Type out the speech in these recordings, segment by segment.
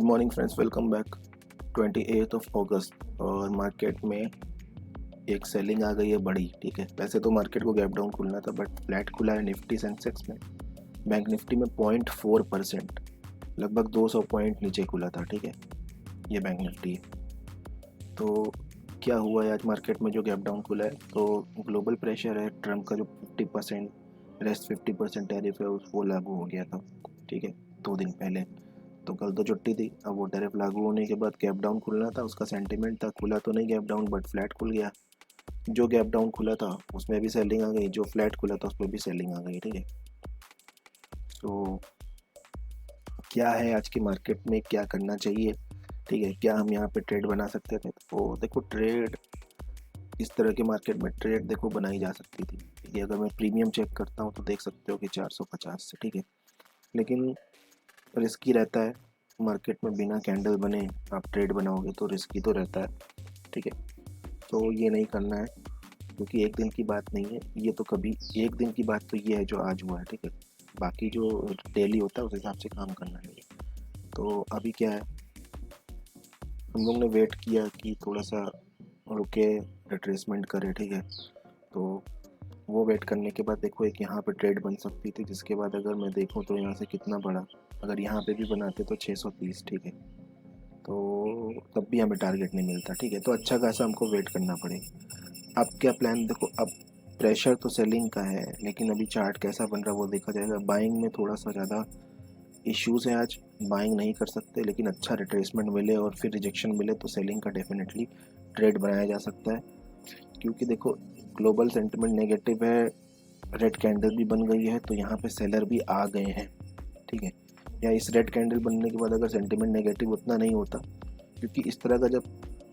Morning friends, welcome back. 28 of अगस्त और market में एक सेलिंग आ गई है बड़ी। ठीक है, वैसे तो मार्केट को गैप डाउन खुलना था बट फ्लैट खुला है निफ्टी सेंसेक्स में। बैंक निफ्टी में 0.4%, लगभग 200 पॉइंट नीचे खुला था। ठीक है, ये बैंक निफ्टी है। तो क्या हुआ है आज मार्केट में जो गैप डाउन खुला है, तो ग्लोबल प्रेशर है। ट्रम्प का जो 50% रेस्ट 50% टैरिफ है वो लागू हो गया था। ठीक है, 2 दिन पहले। तो कल तो छुट्टी थी। अब वो टैरिफ लागू होने के बाद गैप डाउन खुलना था, उसका सेंटीमेंट था। खुला तो नहीं गैप डाउन बट फ्लैट खुल गया। जो गैप डाउन खुला था उसमें भी सेलिंग आ गई, जो फ्लैट खुला था उसमें भी सेलिंग आ गई। ठीक है, तो क्या है आज की मार्केट में, क्या करना चाहिए? ठीक है, क्या हम यहाँ पे ट्रेड बना सकते थे? तो देखो, ट्रेड इस तरह के मार्केट में ट्रेड देखो बनाई जा सकती थी। ठीक है, अगर मैं प्रीमियम चेक करता हूँ तो देख सकते हो कि 450 से। ठीक है, लेकिन रिस्की रहता है। मार्केट में बिना कैंडल बने आप ट्रेड बनाओगे तो रिस्की तो रहता है। ठीक है, तो ये नहीं करना है, क्योंकि एक दिन की बात नहीं है ये। तो कभी एक दिन की बात तो ये है जो आज हुआ है। ठीक है, बाकी जो डेली होता है उस हिसाब से काम करना है। तो अभी क्या है, हम लोग ने वेट किया कि थोड़ा सा रुके, रिट्रेसमेंट करे। ठीक है, तो वो वेट करने के बाद देखो एक यहाँ पे ट्रेड बन सकती थी, जिसके बाद अगर मैं देखूँ तो यहाँ से कितना बड़ा, अगर यहाँ पे भी बनाते तो 630। ठीक है, तो तब भी हमें टारगेट नहीं मिलता। ठीक है, तो अच्छा खासा हमको वेट करना पड़ेगा। अब क्या प्लान देखो, अब प्रेशर तो सेलिंग का है, लेकिन अभी चार्ट कैसा बन रहा है वो देखा जाएगा। बाइंग में थोड़ा सा ज़्यादा इश्यूज़ हैं आज, बाइंग नहीं कर सकते, लेकिन अच्छा रिट्रेसमेंट मिले और फिर रिजेक्शन मिले तो सेलिंग का डेफिनेटली ट्रेड बनाया जा सकता है। क्योंकि देखो, ग्लोबल सेंटिमेंट नेगेटिव है, रेड कैंडल भी बन गई है, तो यहाँ पे सेलर भी आ गए हैं। ठीक है, या इस रेड कैंडल बनने के बाद अगर सेंटिमेंट नेगेटिव उतना नहीं होता, क्योंकि इस तरह का जब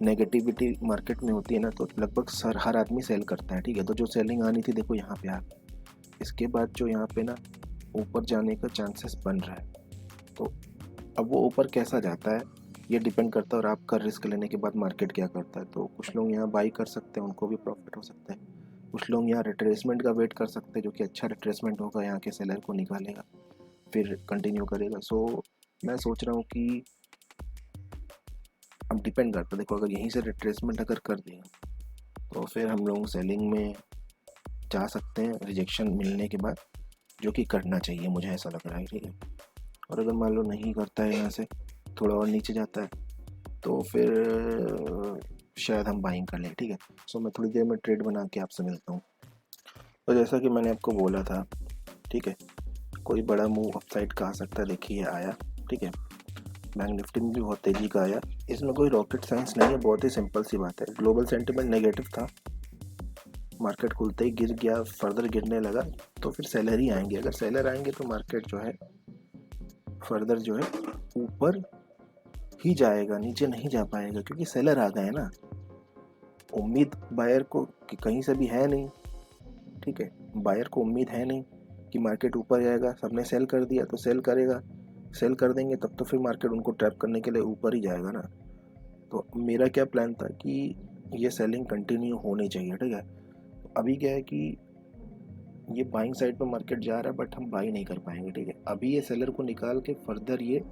नेगेटिविटी मार्केट में होती है ना तो लगभग हर आदमी सेल करता है। ठीक है, तो जो सेलिंग आनी थी देखो यहाँ पे आ, इसके बाद जो यहाँ पे ना ऊपर जाने का चांसेस बन रहा है। तो अब वो ऊपर कैसा जाता है ये डिपेंड करता है, और आपका रिस्क लेने के बाद मार्केट क्या करता है। तो कुछ लोग यहाँ बाई कर सकते हैं, उनको भी प्रॉफिट हो सकता है। कुछ लोग यहाँ रिट्रेसमेंट का वेट कर सकते हैं, जो कि अच्छा रिट्रेसमेंट होगा, यहाँ के सेलर को निकालेगा फिर कंटिन्यू करेगा। सो मैं सोच रहा हूँ कि अब डिपेंड करता है। देखो, अगर यहीं से रिट्रेसमेंट अगर कर दिया तो फिर हम लोग सेलिंग में जा सकते हैं रिजेक्शन मिलने के बाद, जो कि करना चाहिए, मुझे ऐसा लग रहा है। ठीक है, और अगर मान लो नहीं करता है, यहाँ से थोड़ा और नीचे जाता है तो फिर शायद हम बाइंग कर लें। ठीक है, सो मैं थोड़ी देर में ट्रेड बना के आपसे मिलता हूँ। तो जैसा कि मैंने आपको बोला था, ठीक है, कोई बड़ा मूव अपसाइड का आ सकता है। देखिए आया। ठीक है, बैंक निफ्टी में भी बहुत तेज़ी का आया। इसमें कोई रॉकेट साइंस नहीं है, बहुत ही सिंपल सी बात है। ग्लोबल सेंटिमेंट नेगेटिव था, मार्केट खुलते ही गिर गया, फर्दर गिरने लगा, तो फिर सेलर ही आएंगे। अगर सेलर आएंगे तो मार्केट जो है फर्दर जो है ऊपर ही जाएगा, नीचे नहीं जा पाएगा, क्योंकि सेलर आ गए ना। उम्मीद बायर को कि कहीं से भी है नहीं। ठीक है, बायर को उम्मीद है नहीं कि मार्केट ऊपर जाएगा। सबने सेल कर दिया तो सेल करेगा, सेल कर देंगे तब तो फिर मार्केट उनको ट्रैप करने के लिए ऊपर ही जाएगा ना। तो मेरा क्या प्लान था कि ये सेलिंग कंटिन्यू होनी चाहिए। ठीक है, तो अभी क्या है कि ये बाइंग साइड पे मार्केट जा रहा है बट हम बाई नहीं कर पाएंगे। ठीक है, अभी ये सेलर को निकाल के फर्दर ये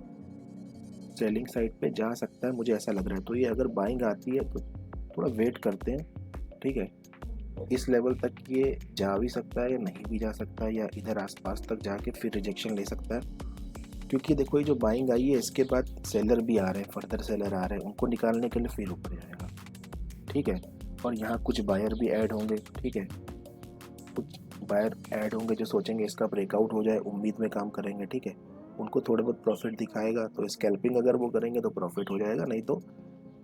सेलिंग साइड पे जा सकता है, मुझे ऐसा लग रहा है। तो ये अगर बाइंग आती है तो थोड़ा वेट करते हैं। ठीक है, इस लेवल तक ये जा भी सकता है या नहीं भी जा सकता है, या इधर आसपास तक जाके फिर रिजेक्शन ले सकता है। क्योंकि देखो, ये जो बाइंग आई है इसके बाद सेलर भी आ रहे हैं, फर्दर सेलर आ रहे हैं, उनको निकालने के लिए फिर ऊपर जाएगा। ठीक है, और यहाँ कुछ बायर भी ऐड होंगे। ठीक है, कुछ बायर ऐड होंगे जो सोचेंगे इसका ब्रेकआउट हो जाए, उम्मीद में काम करेंगे। ठीक है, उनको थोड़े बहुत प्रॉफिट दिखाएगा तो स्कैल्पिंग अगर वो करेंगे तो प्रॉफिट हो जाएगा, नहीं तो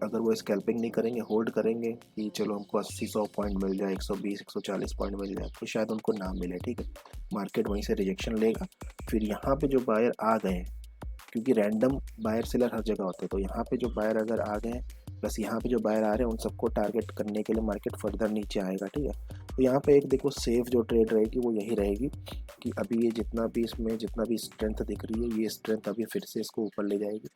अगर वो स्कैल्पिंग नहीं करेंगे, होल्ड करेंगे कि चलो हमको 80-100 पॉइंट मिल जाए, 120-140 पॉइंट मिल जाए, तो शायद उनको ना मिले। ठीक है, मार्केट वहीं से रिजेक्शन लेगा। फिर यहाँ पे जो बायर आ गए, क्योंकि रैंडम बायर सेलर हर जगह होते हैं, तो यहाँ पे जो बायर अगर आ गए प्लस यहाँ पे जो बायर आ रहे हैं, उन सबको टारगेट करने के लिए मार्केट फर्दर नीचे आएगा। ठीक है, तो यहाँ पे एक देखो सेफ जो ट्रेड रहेगी वो यही रहेगी कि अभी ये जितना भी इसमें जितना भी स्ट्रेंथ दिख रही है, ये स्ट्रेंथ अभी फिर से इसको ऊपर ले जाएगी,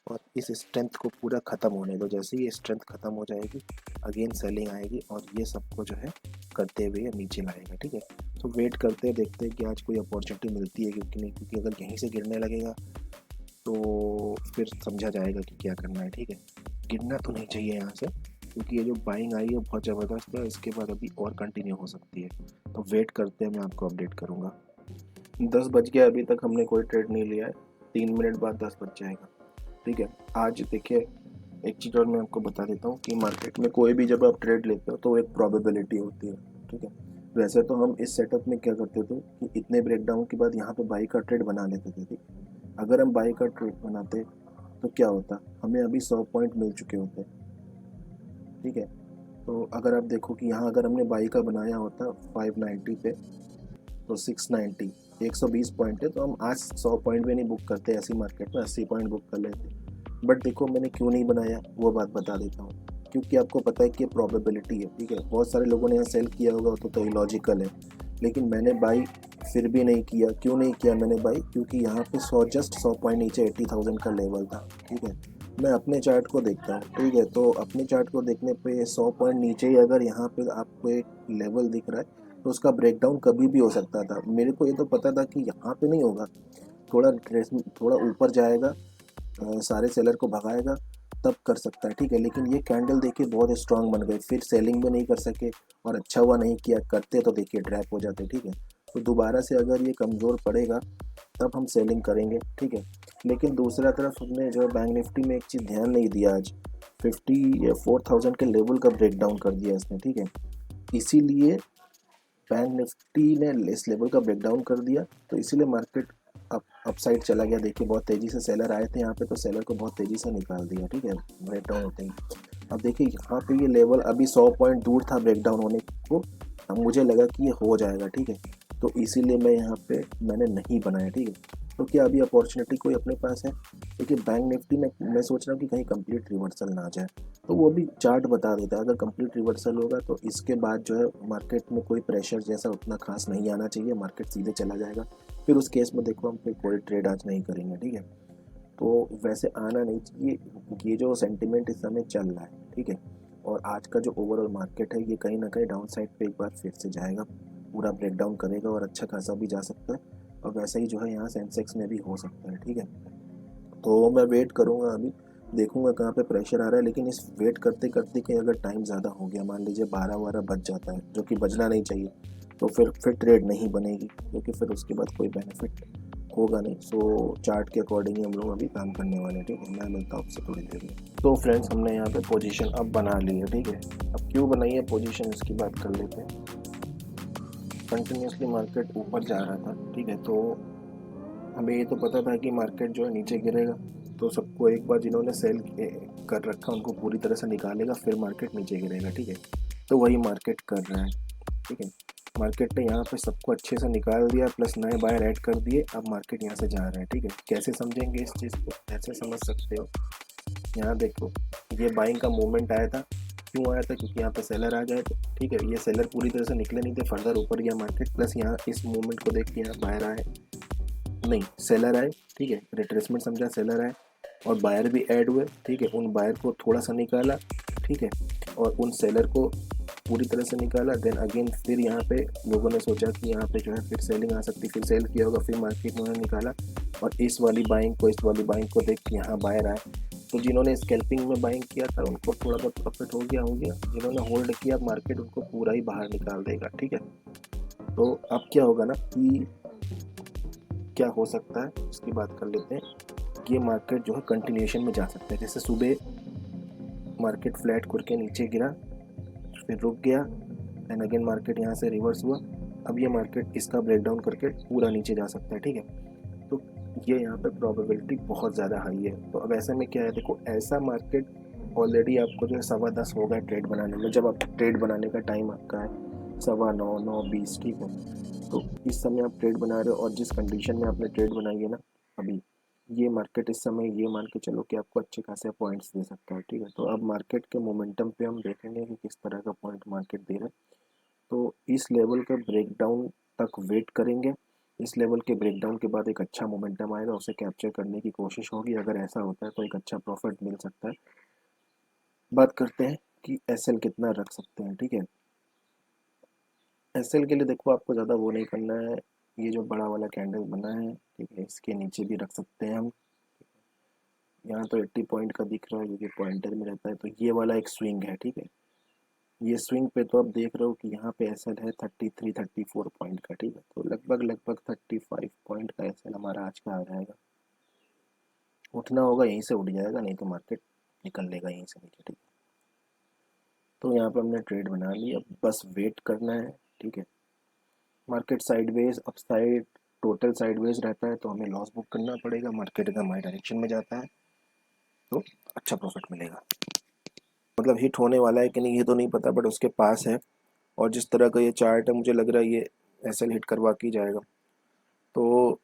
और इस स्ट्रेंथ को पूरा ख़त्म होने दो। जैसे ही ये स्ट्रेंथ ख़त्म हो जाएगी, अगेन सेलिंग आएगी और ये सबको जो है करते हुए नीचे लाएगा। ठीक है, तो वेट करते हैं, देखते हैं कि आज कोई अपॉर्चुनिटी मिलती है क्योंकि नहीं, क्योंकि अगर यहीं से गिरने लगेगा तो फिर समझा जाएगा कि क्या करना है, ठीक है। गिरना तो नहीं चाहिए यहाँ से, क्योंकि ये जो बाइंग आई है बहुत ज़बरदस्त है, इसके बाद अभी और कंटिन्यू हो सकती है। तो वेट करते हैं, मैं आपको अपडेट करूँगा। 10 बज गया, अभी तक हमने कोई ट्रेड नहीं लिया है। 3 मिनट बाद 10 बज जाएगा, ठीक है। आज देखिए, एक चीज़ और मैं आपको बता देता हूँ कि मार्केट में कोई भी जब आप ट्रेड लेते हो तो एक प्रोबेबिलिटी होती है, ठीक है। वैसे तो हम इस सेटअप में क्या करते थे कि इतने ब्रेकडाउन के बाद यहाँ पे बाई का ट्रेड बना लेते थे, ठीक। अगर हम बाई का ट्रेड बनाते तो क्या होता, हमें अभी 100 पॉइंट मिल चुके होते, ठीक है। तो अगर आप देखो कि यहाँ अगर हमने बाई का बनाया होता 590 पे, तो 690, 120 पॉइंट है, तो हम आज 100 पॉइंट भी नहीं बुक करते, ऐसी मार्केट में 80 पॉइंट बुक कर लेते। बट देखो मैंने क्यों नहीं बनाया, वो बात बता देता हूँ। क्योंकि आपको पता है कि ये प्रोबेबिलिटी है, ठीक है। बहुत सारे लोगों ने यहाँ सेल किया होगा तो इलॉजिकल है, लेकिन मैंने बाई फिर भी नहीं किया। क्यों नहीं किया मैंने बाई, क्योंकि यहाँ पे 100 पॉइंट नीचे 80,000 का लेवल था, ठीक है। मैं अपने चार्ट को देखता हूँ, ठीक है। तो अपने चार्ट को देखने पे 100 पॉइंट नीचे ही अगर यहाँ पे आपको एक लेवल दिख रहा है, तो उसका ब्रेकडाउन कभी भी हो सकता था। मेरे को ये तो पता था कि यहाँ पे नहीं होगा, थोड़ा ट्रेस थोड़ा ऊपर जाएगा, सारे सेलर को भगाएगा, तब कर सकता है, ठीक है। लेकिन ये कैंडल देखिए बहुत स्ट्रांग बन गई, फिर सेलिंग भी नहीं कर सके और अच्छा हुआ नहीं किया, करते तो देखिए ट्रैप हो जाते, ठीक है। तो दोबारा से अगर ये कमज़ोर पड़ेगा तब हम सेलिंग करेंगे, ठीक है। लेकिन दूसरा तरफ हमने जो है बैंक निफ्टी में एक चीज़ ध्यान नहीं दिया, आज 54,000 के लेवल का ब्रेक डाउन कर दिया इसने, ठीक है। इसीलिए बैंक निफ्टी ने इस लेवल का ब्रेक डाउन कर दिया, तो इसीलिए मार्केट अपसाइड चला गया। देखिए बहुत तेज़ी से सेलर आए थे यहाँ पे, तो सेलर को बहुत तेज़ी से निकाल दिया, ठीक है, ब्रेक डाउन होते ही। अब देखिए यहाँ पे ये लेवल अभी 100 पॉइंट दूर था ब्रेक डाउन होने को। अब मुझे लगा कि ये हो जाएगा, ठीक है। तो इसीलिए मैं यहाँ पे मैंने नहीं बनाया, ठीक है। तो क्या अभी अपॉर्चुनिटी कोई अपने पास है? देखिए बैंक निफ्टी में मैं सोच रहा हूँ कि कहीं कंप्लीट रिवर्सल ना आ जाए, तो वो भी चार्ट बता देता है। अगर कंप्लीट रिवर्सल होगा तो इसके बाद जो है मार्केट में कोई प्रेशर जैसा उतना खास नहीं आना चाहिए, मार्केट सीधे चला जाएगा। फिर उस केस में देखो हम फिर कोई ट्रेड आज नहीं करेंगे, ठीक है। तो वैसे आना नहीं चाहिए, ये जो सेंटिमेंट इस समय चल रहा है, ठीक है। और आज का जो ओवरऑल मार्केट है ये कहीं ना कहीं डाउन साइड पे एक बार फिर से जाएगा, पूरा ब्रेक डाउन करेगा और अच्छा खासा भी जा सकता है। और वैसे ही जो है यहाँ सेंसेक्स में भी हो सकता है, ठीक है। तो मैं वेट करूँगा, अभी देखूंगा कहाँ पे प्रेशर आ रहा है। लेकिन इस वेट करते करते कि अगर टाइम ज़्यादा हो गया, मान लीजिए 12-12 बज जाता है, जो कि बजना नहीं चाहिए, तो फिर ट्रेड नहीं बनेगी, क्योंकि फिर उसके बाद कोई बेनिफिट होगा नहीं। सो चार्ट के अकॉर्डिंग ही हम लोग अभी काम करने वाले हैं, ठीक है। मैं मिलता हूँ आपसे थोड़ी देर में। तो फ्रेंड्स हमने यहाँ पे पोजीशन अब बना ली है, ठीक है। अब क्यों बनाई है पोजीशन इसकी बात कर लेते हैं। कंटिन्यूसली मार्केट ऊपर जा रहा था, ठीक है। तो हमें ये तो पता था कि मार्केट जो है नीचे गिरेगा, तो सबको एक बार जिन्होंने सेल कर रखा उनको पूरी तरह से निकालेगा, फिर मार्केट नीचे गिरेगा, ठीक है। तो वही मार्केट कर रहा है, ठीक है। मार्केट ने यहाँ पे सबको अच्छे से निकाल दिया, प्लस नए बायर ऐड कर दिए। अब मार्केट यहाँ से जा रहा है, ठीक है। कैसे समझेंगे इस चीज़ को, ऐसे समझ सकते हो। यहाँ देखो, ये बाइंग का मूवमेंट आया था, क्यों आया था, क्योंकि यहाँ पे सेलर आ गए थे, ठीक है। ये सेलर पूरी तरह से निकले नहीं थे, फर्दर ऊपर गया मार्केट, प्लस यहाँ इस मूवमेंट को देख के यहाँ बाहर आए, नहीं सेलर आए, ठीक है। रिट्रेसमेंट समझा, सेलर आए और बायर भी ऐड हुए, ठीक है। उन बायर को थोड़ा सा निकाला, ठीक है, और उन सेलर को पूरी तरह से निकाला। देन अगेन फिर यहाँ पे लोगों ने सोचा कि यहाँ पे जो है फिर सेलिंग आ सकती, फिर सेल किया होगा, फिर मार्केट में उन्होंने निकाला और इस वाली बाइंग को देख के यहाँ बायर आए। तो जिन्होंने स्कैल्पिंग में बाइंग किया था उनको थोड़ा बहुत प्रॉफिट हो गया। जिन्होंने होल्ड किया मार्केट उनको पूरा ही बाहर निकाल देगा, ठीक है। तो अब क्या होगा ना कि क्या हो सकता है उसकी बात कर लेते हैं। ये मार्केट जो है कंटिन्यूएशन में जा सकता है। जैसे सुबह मार्केट फ्लैट करके नीचे गिरा, फिर रुक गया, एंड अगेन मार्केट यहाँ से रिवर्स हुआ। अब ये मार्केट इसका ब्रेकडाउन करके पूरा नीचे जा सकता है, ठीक है। तो ये यहाँ पे प्रोबेबिलिटी बहुत ज़्यादा हाई है। तो अब ऐसे में क्या है, देखो ऐसा मार्केट ऑलरेडी आपको जो है 10:15 हो गए ट्रेड बनाने में, जब आप ट्रेड बनाने का टाइम आपका है 9:15, 9:20, ठीक है। तो इस समय आप ट्रेड बना रहे हो और जिस कंडीशन में आपने ट्रेड बनाई है ना अभी, ये मार्केट इस समय ये मान के चलो कि आपको अच्छे खासे पॉइंट्स दे सकता है, ठीक है। तो अब मार्केट के मोमेंटम पे हम देखेंगे कि किस तरह का पॉइंट मार्केट दे रहा है। तो इस लेवल का ब्रेकडाउन तक वेट करेंगे। इस लेवल के ब्रेकडाउन के बाद एक अच्छा मोमेंटम आएगा, उसे कैप्चर करने की कोशिश होगी। अगर ऐसा होता है तो एक अच्छा प्रॉफिट मिल सकता है। बात करते हैं कि एसएल कितना रख सकते हैं, ठीक है। एसएल के लिए देखो आपको ज़्यादा वो नहीं करना है। ये जो बड़ा वाला कैंडल बना है, ठीक है, इसके नीचे भी रख सकते हैं हम। यहाँ तो 80 पॉइंट का दिख रहा है क्योंकि पॉइंटर में रहता है, तो ये वाला एक स्विंग है, ठीक है। ये स्विंग पे तो आप देख रहे हो कि यहाँ पे एसएल है 33-34 पॉइंट का, ठीक है। तो लगभग लगभग 35 पॉइंट का एसएल हमारा आज का आ जाएगा। उठना होगा यहीं से उठ जाएगा, नहीं तो मार्केट निकल लेगा यहीं से नीचे, ठीक है। तो यहाँ पे हमने ट्रेड बना लिया, बस वेट करना है, ठीक है। Market sideways upside total sideways रहता है तो हमें लॉस बुक करना पड़ेगा। मार्केट अगर हमारी डायरेक्शन में जाता है तो अच्छा प्रॉफिट मिलेगा। मतलब हिट होने वाला है कि नहीं ये तो नहीं पता, बट उसके पास है। और जिस तरह का ये चार्ट है मुझे लग रहा है ये एसएल हिट करवा के ही जाएगा। तो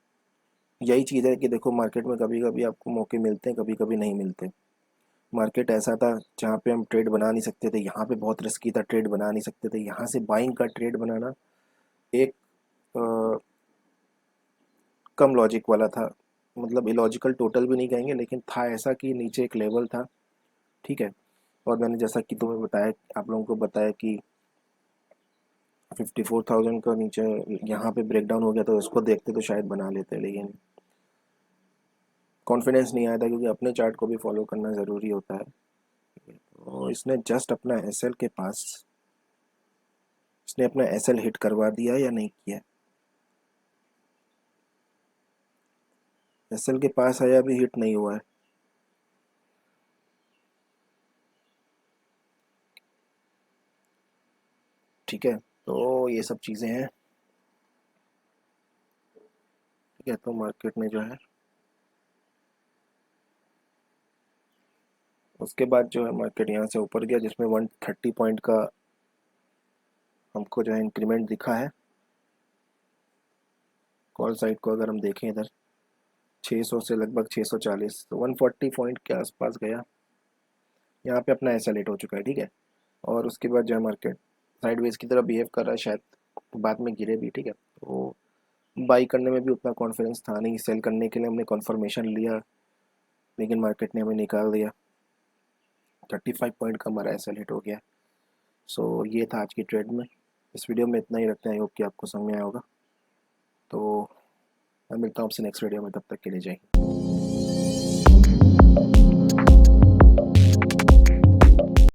यही चीज़ है कि देखो मार्केट में कभी कभी आपको मौके मिलते हैं, कभी कभी नहीं मिलते। मार्केट ऐसा था जहाँ पे हम ट्रेड बना नहीं सकते थे, यहाँ पे बहुत रिस्की था, ट्रेड बना नहीं सकते थे। यहाँ से बाइंग का ट्रेड बनाना एक कम लॉजिक वाला था, मतलब इलॉजिकल टोटल भी नहीं कहेंगे, लेकिन था ऐसा कि नीचे एक लेवल था, ठीक है। और मैंने जैसा कि तुम्हें बताया, आप लोगों को बताया कि 54,000 का नीचे यहाँ पे ब्रेक डाउन हो गया, तो उसको देखते तो शायद बना लेते, लेकिन कॉन्फिडेंस नहीं आया था क्योंकि अपने चार्ट को भी फॉलो करना ज़रूरी होता है। तो इसने जस्ट अपना एसएल के पास, इसने अपना एसएल हिट करवा दिया या नहीं किया। एसएल के पास आया, अभी हिट नहीं हुआ है, ठीक है। तो ये सब चीज़ें हैं, ठीक है। तो मार्केट में जो है उसके बाद जो है मार्केट यहाँ से ऊपर गया, जिसमें 130 पॉइंट का हमको जो है इंक्रीमेंट दिखा है। कॉल साइड को अगर हम देखें इधर 600 से लगभग 640, तो 140 पॉइंट के आसपास गया। यहाँ पे अपना ऐसा लेट हो चुका है, ठीक है। और उसके बाद जो है मार्केट साइडवेज की तरह बिहेव कर रहा है, शायद बाद में गिरे भी, ठीक है। तो बाई करने में भी उतना कॉन्फिडेंस था नहीं, सेल करने के लिए हमने कन्फर्मेशन लिया, लेकिन मार्केट ने हमें निकाल दिया। 35 पॉइंट का हमारा ऐसा हिट हो गया। सो ये था आज की ट्रेड में। इस वीडियो में इतना ही रखते हैं, आई होप कि आपको समझ में आया होगा। तो मैं मिलता हूँ आपसे नेक्स्ट वीडियो में, तब तक के लिए जय हिंद।